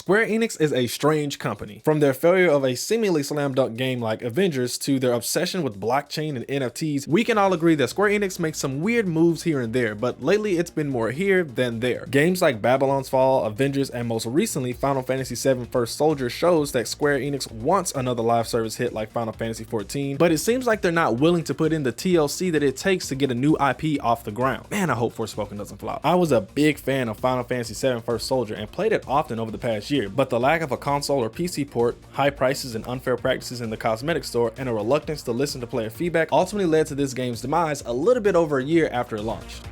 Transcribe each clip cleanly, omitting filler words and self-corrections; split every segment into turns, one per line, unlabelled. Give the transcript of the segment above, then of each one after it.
Square Enix is a strange company. From their failure of a seemingly slam dunk game like Avengers to their obsession with blockchain and NFTs, we can all agree that Square Enix makes some weird moves here and there, but lately it's been more here than there. Games like Babylon's Fall, Avengers, and most recently Final Fantasy VII First Soldier shows that Square Enix wants another live service hit like Final Fantasy XIV, but it seems like they're not willing to put in the TLC that it takes to get a new IP off the ground. Man, I hope Forspoken doesn't flop. I was a big fan of Final Fantasy VII First Soldier and played it often over the past year, but the lack of a console or PC port, high prices and unfair practices in the cosmetic store, and a reluctance to listen to player feedback ultimately led to this game's demise a little bit over a year after it launched.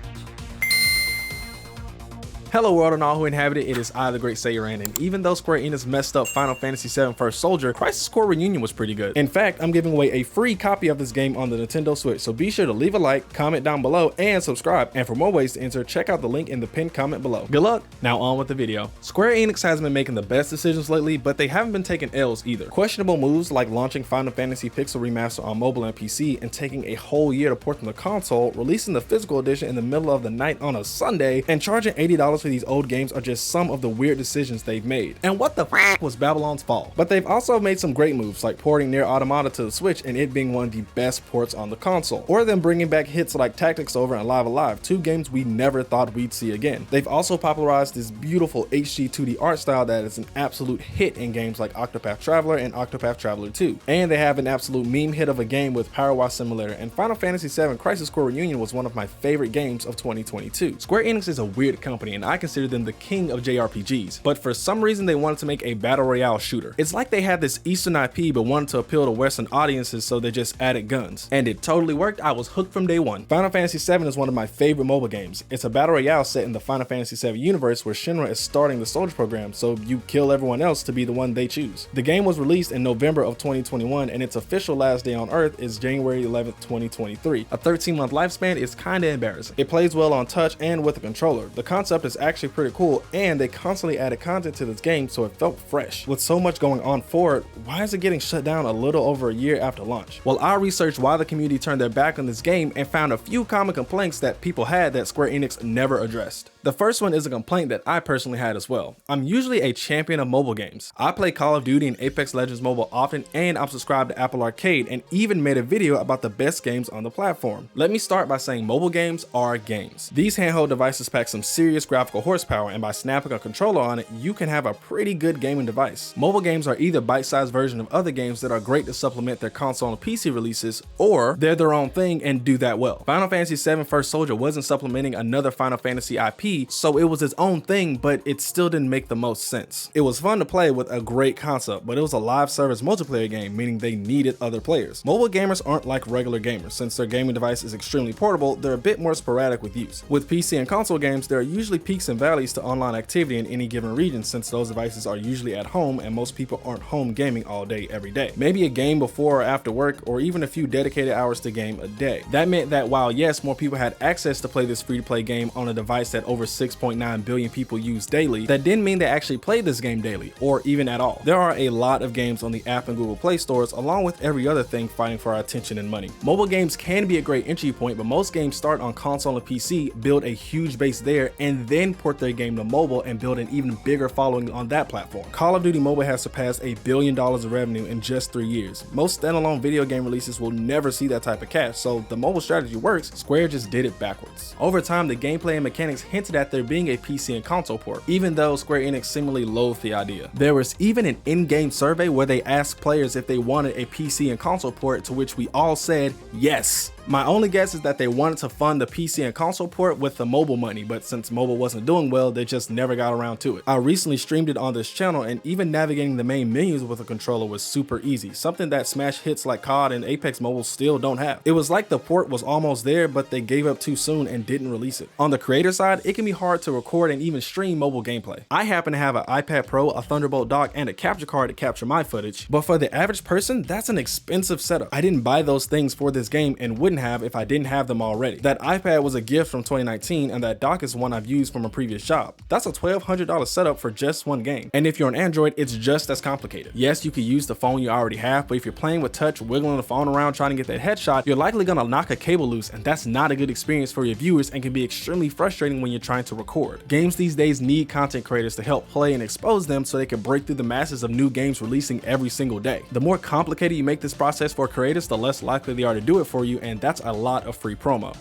Hello world and all who inhabit it, it is I, the Great Saiyaran, and even though Square Enix messed up Final Fantasy VII First Soldier, Crisis Core Reunion was pretty good. In fact, I'm giving away a free copy of this game on the Nintendo Switch, so be sure to leave a like, comment down below, and subscribe, and for more ways to enter, check out the link in the pinned comment below. Good luck! Now on with the video. Square Enix has been making the best decisions lately, but they haven't been taking L's either. Questionable moves like launching Final Fantasy Pixel Remaster on mobile and PC, and taking a whole year to port them to console, releasing the physical edition in the middle of the night on a Sunday, and charging $80 for these old games are just some of the weird decisions they've made. And what the f was Babylon's Fall? But they've also made some great moves like porting Nier Automata to the Switch and it being one of the best ports on the console, or them bringing back hits like Tactics Over and Live Alive, two games we never thought we'd see again. They've also popularized this beautiful HD 2D art style that is an absolute hit in games like Octopath Traveler and Octopath Traveler 2. And they have an absolute meme hit of a game with Power Wash Simulator, and Final Fantasy VII Crisis Core Reunion was one of my favorite games of 2022. Square Enix is a weird company and I consider them the king of JRPGs, but for some reason they wanted to make a battle royale shooter. It's like they had this Eastern IP but wanted to appeal to Western audiences, so they just added guns. And it totally worked. I was hooked from day one. Final Fantasy VII is one of my favorite mobile games. It's a battle royale set in the Final Fantasy VII universe where Shinra is starting the soldier program, so you kill everyone else to be the one they choose. The game was released in November of 2021 and its official last day on Earth is January 11th, 2023. A 13-month lifespan is kinda embarrassing. It plays well on touch and with a controller. The concept is actually pretty cool, and they constantly added content to this game so it felt fresh. With so much going on for it, why is it getting shut down a little over a year after launch? Well, I researched why the community turned their back on this game and found a few common complaints that people had that Square Enix never addressed. The first one is a complaint that I personally had as well. I'm usually a champion of mobile games. I play Call of Duty and Apex Legends Mobile often, and I'm subscribed to Apple Arcade and even made a video about the best games on the platform. Let me start by saying mobile games are games. These handheld devices pack some serious graphical horsepower, and by snapping a controller on it, you can have a pretty good gaming device. Mobile games are either bite-sized versions of other games that are great to supplement their console and PC releases, or they're their own thing and do that well. Final Fantasy VII First Soldier wasn't supplementing another Final Fantasy IP, so it was its own thing, but it still didn't make the most sense. It was fun to play with a great concept, but it was a live service multiplayer game, meaning they needed other players. Mobile gamers aren't like regular gamers. Since their gaming device is extremely portable, they're a bit more sporadic with use. With PC and console games, there are usually peaks and valleys to online activity in any given region, since those devices are usually at home and most people aren't home gaming all day every day. Maybe a game before or after work, or even a few dedicated hours to game a day. That meant that while yes, more people had access to play this free-to-play game on a device that over 6.9 billion people use daily, that didn't mean they actually played this game daily, or even at all. There are a lot of games on the App and Google Play stores, along with every other thing fighting for our attention and money. Mobile games can be a great entry point, but most games start on console and PC, build a huge base there, and then port their game to mobile and build an even bigger following on that platform. Call of Duty Mobile has surpassed $1 billion of revenue in just 3 years. Most standalone video game releases will never see that type of cash, so the mobile strategy works. Square just did it backwards. Over time, the gameplay and mechanics hinted at there being a PC and console port, even though Square Enix seemingly loathed the idea. There was even an in-game survey where they asked players if they wanted a PC and console port, to which we all said yes. My only guess is that they wanted to fund the PC and console port with the mobile money, but since mobile wasn't doing well, they just never got around to it. I recently streamed it on this channel, and even navigating the main menus with a controller was super easy, something that smash hits like COD and Apex Mobile still don't have. It was like the port was almost there, but they gave up too soon and didn't release it. On the creator side, it can be hard to record and even stream mobile gameplay. I happen to have an iPad Pro, a Thunderbolt dock, and a capture card to capture my footage, but for the average person, that's an expensive setup. I didn't buy those things for this game and wouldn't wouldn't have if I didn't have them already. That iPad was a gift from 2019, and that dock is one I've used from a previous job. That's a $1,200 setup for just one game. And if you're on Android, it's just as complicated. Yes, you could use the phone you already have, but if you're playing with touch, wiggling the phone around trying to get that headshot, you're likely gonna knock a cable loose, and that's not a good experience for your viewers and can be extremely frustrating when you're trying to record. Games these days need content creators to help play and expose them so they can break through the masses of new games releasing every single day. The more complicated you make this process for creators, the less likely they are to do it for you, and that's a lot of free promo.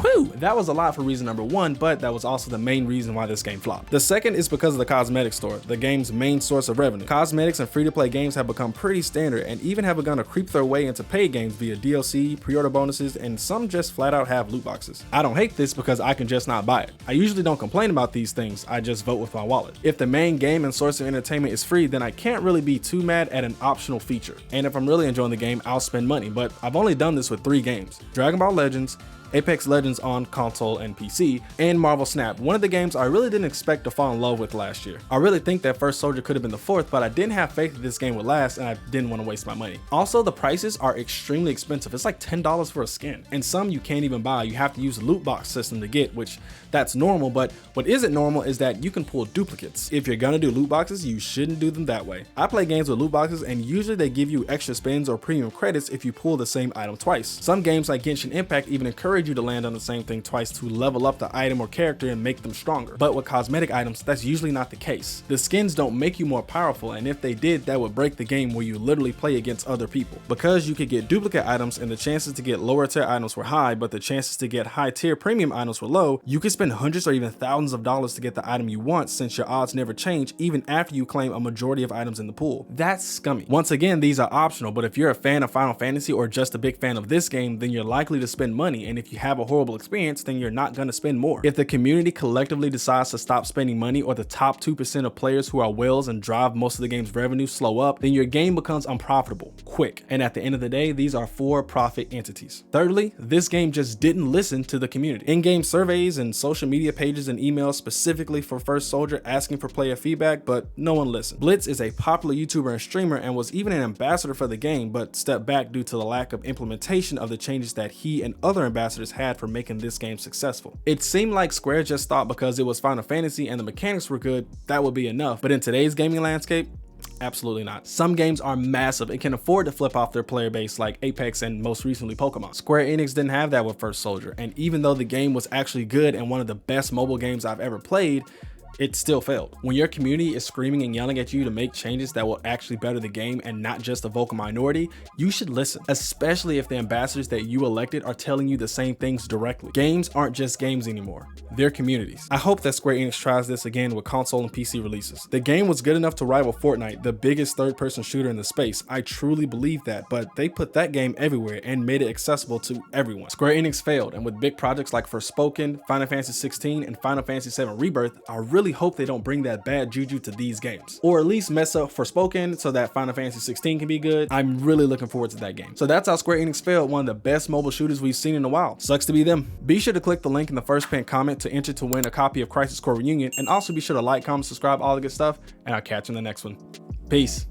Whew, that was a lot for reason number one, but that was also the main reason why this game flopped. The second is because of the cosmetic store, the game's main source of revenue. Cosmetics and free-to-play games have become pretty standard and even have begun to creep their way into paid games via DLC, pre-order bonuses, and some just flat out have loot boxes. I don't hate this because I can just not buy it. I usually don't complain about these things, I just vote with my wallet. If the main game and source of entertainment is free, then I can't really be too mad at an optional feature. And if I'm really enjoying the game, I'll spend money, but I've only done this with 3 games: Dragon Ball Legends, Apex Legends on console and PC, and Marvel Snap, one of the games I really didn't expect to fall in love with last year. I really think that First Soldier could have been the 4th, but I didn't have faith that this game would last and I didn't want to waste my money. Also, the prices are extremely expensive. It's like $10 for a skin, and some you can't even buy. You have to use a loot box system to get, which that's normal, but what isn't normal is that you can pull duplicates. If you're gonna do loot boxes, you shouldn't do them that way. I play games with loot boxes and usually they give you extra spins or premium credits if you pull the same item twice. Some games like Genshin Impact even encourage you to land on the same thing twice to level up the item or character and make them stronger. But with cosmetic items, that's usually not the case. The skins don't make you more powerful, and if they did, that would break the game where you literally play against other people. Because you could get duplicate items and the chances to get lower tier items were high, but the chances to get high tier premium items were low, you could spend hundreds or even thousands of dollars to get the item you want, since your odds never change even after you claim a majority of items in the pool. That's scummy. Once again, these are optional, but if you're a fan of Final Fantasy or just a big fan of this game, then you're likely to spend money, and if you have a horrible experience, then you're not gonna spend more. If the community collectively decides to stop spending money, or the top 2% of players who are whales and drive most of the game's revenue slow up, then your game becomes unprofitable quick. And at the end of the day, these are for-profit entities. Thirdly, this game just didn't listen to the community. In-game surveys and social media pages and emails specifically for First Soldier asking for player feedback, but no one listened. Blitz is a popular YouTuber and streamer and was even an ambassador for the game, but stepped back due to the lack of implementation of the changes that he and other ambassadors had for making this game successful. It seemed like Square just thought because it was Final Fantasy and the mechanics were good, that would be enough. But in today's gaming landscape, absolutely not. Some games are massive and can afford to flip off their player base, like Apex and most recently Pokemon. Square Enix didn't have that with First Soldier, and even though the game was actually good and one of the best mobile games I've ever played, it still failed. When your community is screaming and yelling at you to make changes that will actually better the game and not just a vocal minority, you should listen, especially if the ambassadors that you elected are telling you the same things directly. Games aren't just games anymore, they're communities. I hope that Square Enix tries this again with console and PC releases. The game was good enough to rival Fortnite, the biggest third-person shooter in the space. I truly believe that, but they put that game everywhere and made it accessible to everyone. Square Enix failed, and with big projects like Forspoken, Final Fantasy 16, and Final Fantasy 7 Rebirth, I really hope they don't bring that bad juju to these games, or at least mess up Forspoken so that Final Fantasy 16 can be good. I'm really looking forward to that game. So that's how Square Enix failed one of the best mobile shooters we've seen in a while. Sucks to be them. Be sure to click the link in the first pinned comment to enter to win a copy of Crisis Core Reunion, and also be sure to like, comment, subscribe, all the good stuff, and I'll catch you in the next one. Peace.